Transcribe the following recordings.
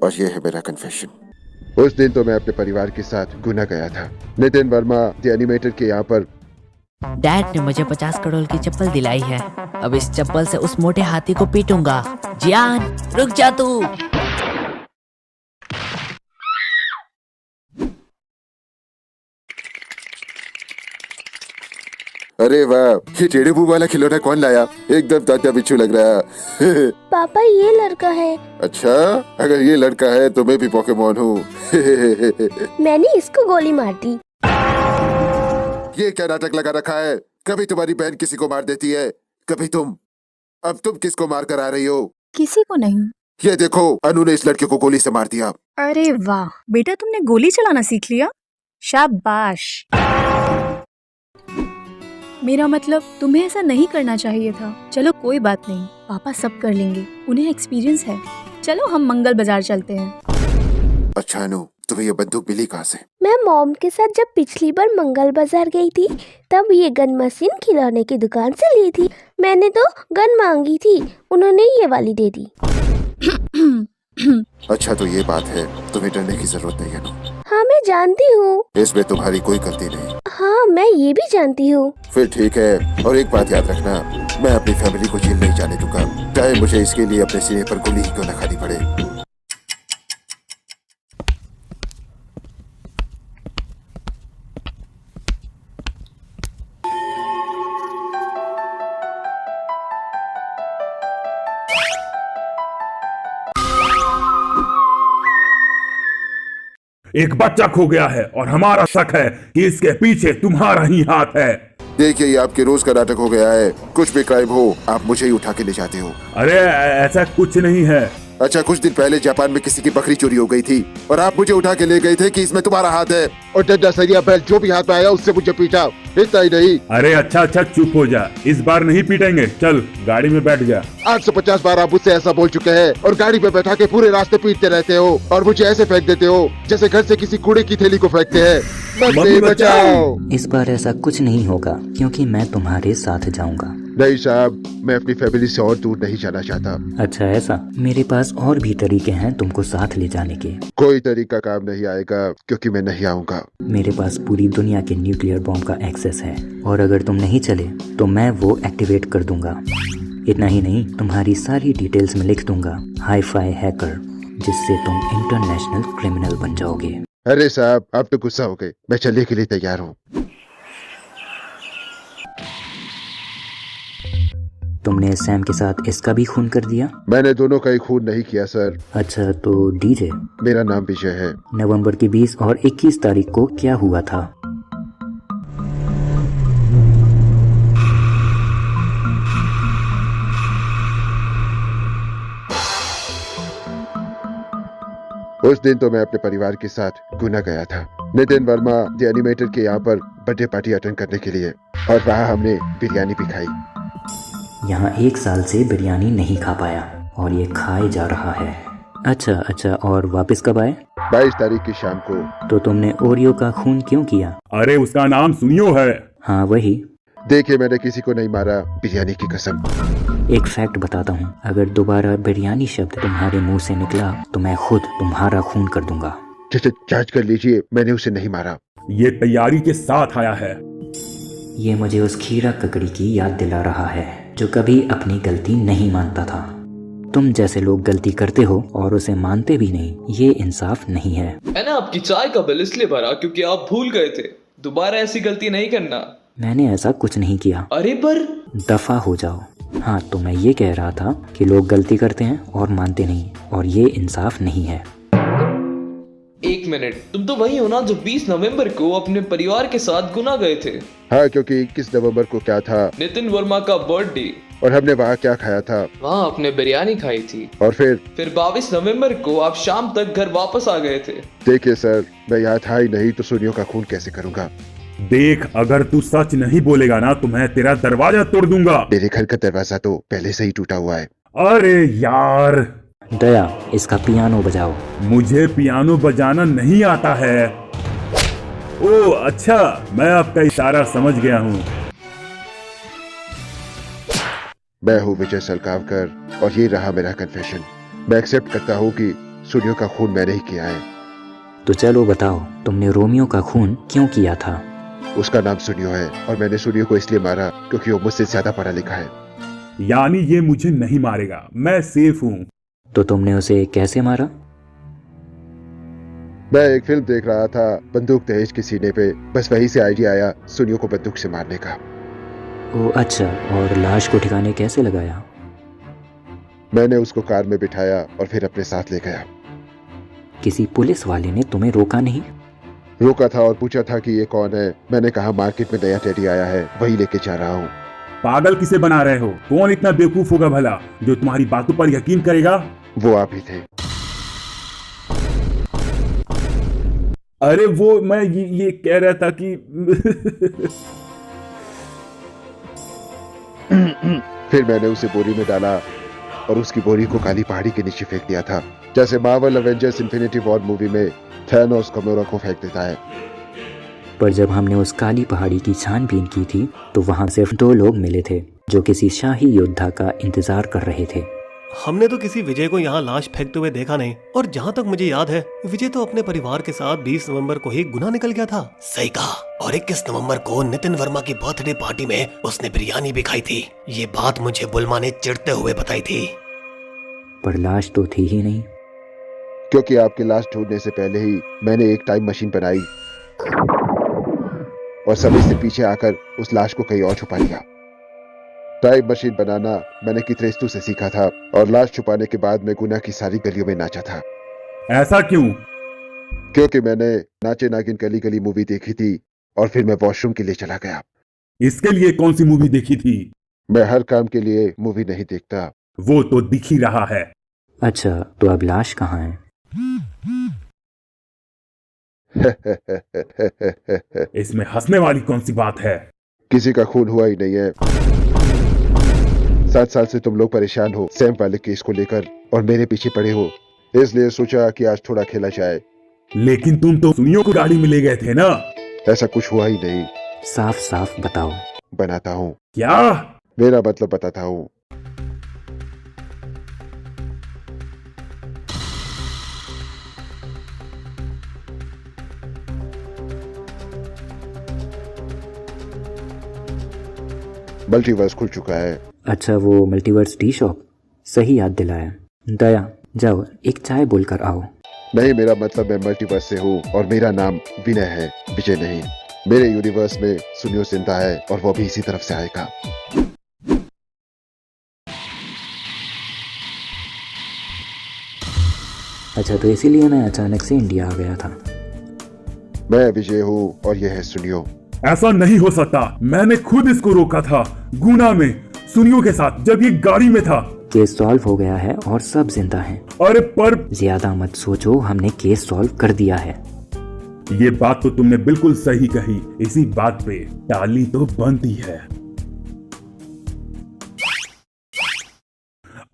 और ये है मेरा कन्फेशन। उस दिन तो मैं अपने परिवार के साथ गुना गया था। नितिन वर्मा द एनिमेटर के यहाँ पर। डैड ने मुझे 50 करोड़ की चप्पल दिलाई है। अब इस चप्पल से उस मोटे हाथी को पीटूंगा। जियान, रुक जा तू। अरे वाह, ये टेढ़े मुंह वाला खिलौना कौन लाया? एकदम तात्या बिच्छू लग रहा है। पापा ये लड़का है। अच्छा, अगर ये लड़का है तो मैं भी पोकेमोन हूँ। मैंने इसको गोली मार दी। ये क्या नाटक लगा रखा है? कभी तुम्हारी बहन किसी को मार देती है, कभी तुम। अब तुम किसको मार कर आ रही हो? किसी को नहीं। ये देखो, अनु ने इस लड़के को गोली से मार दिया। अरे वाह बेटा, तुमने गोली चलाना सीख लिया। शाबाश। मेरा मतलब तुम्हें ऐसा नहीं करना चाहिए था। चलो कोई बात नहीं, पापा सब कर लेंगे, उन्हें एक्सपीरियंस है। चलो हम मंगल बाजार चलते हैं। अच्छा अनु, तुम्हें ये बंदूक मिली कहाँ से? मैं मॉम के साथ जब पिछली बार मंगल बाजार गई थी तब ये गन मशीन खिलौने की दुकान से ली थी। मैंने तो गन मांगी थी, उन्होंने ये वाली दे दी। अच्छा तो ये बात है, तुम्हें डरने की जरूरत नहीं है अनु। हाँ मैं जानती हूँ। इसमें तुम्हारी कोई गलती नहीं। हाँ मैं ये भी जानती हूँ। फिर ठीक है, और एक बात याद रखना, मैं अपनी फैमिली को जेल नहीं जाने दूंगा, चाहे मुझे इसके लिए अपने सीने पर गोली ही क्यों न खानी पड़े। एक बच्चा खो गया है और हमारा शक है कि इसके पीछे तुम्हारा ही हाथ है। देखिए, ये आपके रोज का नाटक हो गया है। कुछ भी क्राइम हो, आप मुझे ही उठा के ले जाते हो। अरे ऐसा कुछ नहीं है। अच्छा, कुछ दिन पहले जापान में किसी की बकरी चोरी हो गई थी और आप मुझे उठा के ले गए थे कि इसमें तुम्हारा हाथ है। और डंडा सरिया बैल जो भी हाथ में आया उससे मुझे पीटा, इतना ही नहीं। अरे अच्छा चुप हो जा, इस बार नहीं पीटेंगे। चल गाड़ी में बैठ जा। 850 बार आप मुझसे ऐसा बोल चुके हैं और गाड़ी पे बैठा के पूरे रास्ते पीटते रहते हो और मुझे ऐसे फेंक देते हो जैसे घर से किसी कूड़े की थैली को फेंकते हैं। मम्मी बचाओ। इस बार ऐसा कुछ नहीं होगा क्योंकि मैं तुम्हारे साथ जाऊंगा। नहीं साहब, मैं अपनी फैमिली से और दूर नहीं जाना चाहता। अच्छा ऐसा? मेरे पास और भी तरीके हैं तुमको साथ ले जाने के। कोई तरीका काम नहीं आएगा क्योंकि मैं नहीं आऊंगा। मेरे पास पूरी दुनिया के न्यूक्लियर बॉम्ब का एक्सेस है और अगर तुम नहीं चले तो मैं वो एक्टिवेट कर दूंगा। इतना ही नहीं, तुम्हारी सारी डिटेल्स में लिख दूंगा हाई-फाई हैकर, जिससे तुम इंटरनेशनल क्रिमिनल बन जाओगे। अरे साहब, आप तो गुस्सा हो गए। मैं चलने के लिए तैयार हूँ। तुमने सैम के साथ इसका भी खून कर दिया? मैंने दोनों का ही खून नहीं किया सर। अच्छा तो डीजे? मेरा नाम विजय है। नवंबर की 20 और 21 तारीख को क्या हुआ था? उस दिन तो मैं अपने परिवार के साथ गुना गया था। नितिन वर्मा द एनिमेटर के यहाँ पर बर्थडे पार्टी अटेंड करने के लिए, और वहाँ हमने बिरयानी भी खाई। यहाँ 1 साल से बिरयानी नहीं खा पाया और ये खाए जा रहा है। अच्छा, और वापस कब आए? 22 तारीख की शाम को। तो तुमने ओरियो का खून क्यों किया? अरे उसका नाम सुनियो है। हाँ वही। देखिए, मैंने किसी को नहीं मारा, बिरयानी की कसम। एक फैक्ट बताता हूँ, अगर दोबारा बिरयानी शब्द तुम्हारे मुंह से निकला तो मैं खुद तुम्हारा खून कर दूंगा। जांच कर लीजिए, मैंने उसे नहीं मारा। ये तैयारी के साथ आया है। ये मुझे उस खीरा ककड़ी की याद दिला रहा है जो कभी अपनी गलती नहीं मानता था। तुम जैसे लोग गलती करते हो और उसे मानते भी नहीं, ये इंसाफ नहीं है। मैंने आपकी चाय का बिल इसलिए भरा क्योंकि आप भूल गए थे। दोबारा ऐसी गलती नहीं करना। मैंने ऐसा कुछ नहीं किया। अरे पर दफा हो जाओ। हाँ तो मैं ये कह रहा था कि लोग गलती करते हैं और मानते नहीं, और ये इंसाफ नहीं है। 1 मिनट, तुम तो वही हो ना जो 20 नवंबर को अपने परिवार के साथ गुना गए थे? हाँ, क्योंकि 21 नवंबर को क्या था? नितिन वर्मा का बर्थडे। और हमने वहाँ क्या खाया था? वहाँ आपने बिरयानी खाई थी। और फिर 22 नवंबर को आप शाम तक घर वापस आ गए थे। देखिए सर, मैं यहाँ था ही नहीं तो सुनियो का खून कैसे करूँगा? देख, अगर तू सच नहीं बोलेगा ना तो मैं तेरा दरवाजा तोड़ दूंगा। मेरे घर का दरवाजा तो पहले से ही टूटा हुआ है। अरे यार। दया, इसका पियानो बजाओ। मुझे पियानो बजाना नहीं आता है। ओ अच्छा, मैं आपका इशारा समझ गया हूँ। मैं हूँ विजय सलगावकर और ये रहा मेरा कन्फेशन। मैं एक्सेप्ट करता हूँ कि सुनियो का खून मैंने ही किया है। तो चलो बताओ, तुमने रोमियो का खून क्यों किया था? उसका नाम सुनियो है और मैंने सुनियो को इसलिए मारा क्योंकि वो मुझसे ज्यादा पढ़ा लिखा है। यानी ये मुझे नहीं मारेगा, मैं सेफ हूँ। तो तुमने उसे कैसे मारा? मैं एक फिल्म देख रहा था, बंदूक दहेज के सीने पे, बस वहीं से आइडिया आया सुनियो को बंदूक से मारने का। ओ अच्छा, और लाश को ठिकाने कैसे लगाया? मैंने उसको कार में बिठाया और फिर अपने साथ ले गया। किसी पुलिस वाले ने तुम्हें रोका नहीं? रोका था और पूछा था कि ये कौन है। मैंने कहा मार्केट में नया टेडी आया है, वही लेके जा रहा हूँ। पागल किसे बना रहे हो? कौन इतना बेवकूफ होगा भला जो तुम्हारी बातों पर यकीन करेगा? वो आप ही थे। अरे वो मैं ये कह रहा था कि फिर मैंने उसे बोरी में डाला और उसकी बोरी को काली पहाड़ी के नीचे फेंक दिया था, जैसे Marvel Avengers infinity war movie में थैनोस गमोरा को फेंक देता है। पर जब हमने उस काली पहाड़ी की छानबीन की थी तो वहां सिर्फ 2 लोग मिले थे जो किसी शाही योद्धा का इंतजार कर रहे थे। हमने तो किसी विजय को यहाँ लाश फेंकते हुए देखा नहीं, और जहाँ तक मुझे याद है विजय तो अपने परिवार के साथ 20 नवंबर को ही गुना निकल गया था। सही कहा। और 21 नवंबर को नितिन वर्मा की बर्थडे पार्टी में उसने बिरयानी भी खाई थी। ये बात मुझे बुलमा ने चिढ़ते हुए बताई थी। पर लाश तो थी ही नहीं। क्योंकि आपकी लाश ढूंढने से पहले ही मैंने एक टाइम मशीन बनाई और समय से पीछे आकर उस लाश को कहीं और छुपा लिया। टाइम मशीन बनाना मैंने कितरेस्तु से सीखा था और लाश छुपाने के बाद मैं गुना की सारी गलियों में नाचा था। ऐसा क्यों? क्योंकि मैंने नाचे नागिन गली गली मूवी देखी थी और फिर मैं वॉशरूम के लिए चला गया। इसके लिए कौन सी मूवी देखी थी? मैं हर काम के लिए मूवी नहीं देखता। वो तो दिख ही रहा है। अच्छा, तो अब लाश कहाँ है? इसमें हंसने वाली कौन सी बात है? किसी का खून हुआ ही नहीं है। 7 साल से तुम लोग परेशान हो सैम वाले केस को लेकर और मेरे पीछे पड़े हो, इसलिए सोचा कि आज थोड़ा खेला जाए। लेकिन तुम तो सुनियो को गाड़ी में ले गए थे ना? ऐसा कुछ हुआ ही नहीं। साफ साफ बताओ। बनाता हूँ। क्या? मेरा मतलब बताता हूँ। मल्टीवर्स खुल चुका है। अच्छा, वो मल्टीवर्स टी शॉप, सही याद दिलाया। दया, जाओ एक चाय बोलकर आओ। नहीं, मेरा मतलब मैं मल्टीवर्स से हूँ और मेरा नाम विनय है, विजय नहीं। मेरे यूनिवर्स में सुनियो जिंदा है और वो भी इसी तरफ से आएगा। अच्छा, तो इसीलिए मैं अचानक से इंडिया आ गया था। मैं विजय हूँ और ये है सुनियो। ऐसा नहीं हो सकता। मैंने खुद इसको रोका था गुना में सुनियो के साथ जब ये गाड़ी में था। केस सॉल्व हो गया है और सब जिंदा हैं। अरे पर ज्यादा मत सोचो, हमने केस सॉल्व कर दिया है। ये बात तो तुमने बिल्कुल सही कही। इसी बात पे ताली तो बनती है।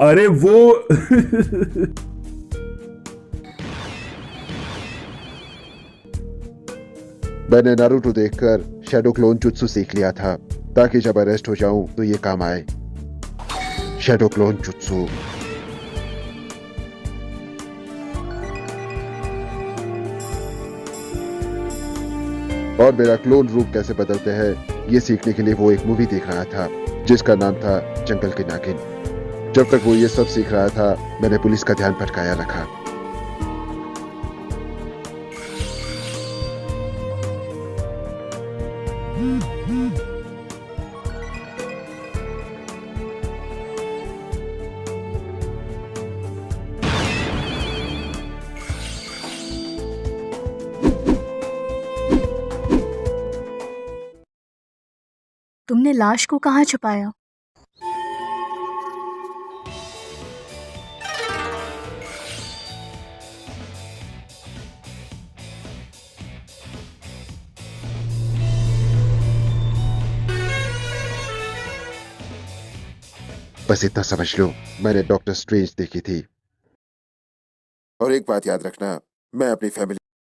अरे वो मैंने नारुतो देखकर शैडो क्लोन जुत्सु सीख लिया था ताकि जब अरेस्ट हो जाऊं तो ये काम आए। Shadow clone jutsu. और मेरा क्लोन रूप कैसे बदलते हैं ये सीखने के लिए वो एक मूवी देख रहा था जिसका नाम था जंगल के नागिन। जब तक वो ये सब सीख रहा था मैंने पुलिस का ध्यान भटकाया रखा। तुमने लाश को कहाँ छुपाया? बस इतना समझ लो, मैंने डॉक्टर स्ट्रेंज देखी थी। और एक बात याद रखना, मैं अपनी फैमिली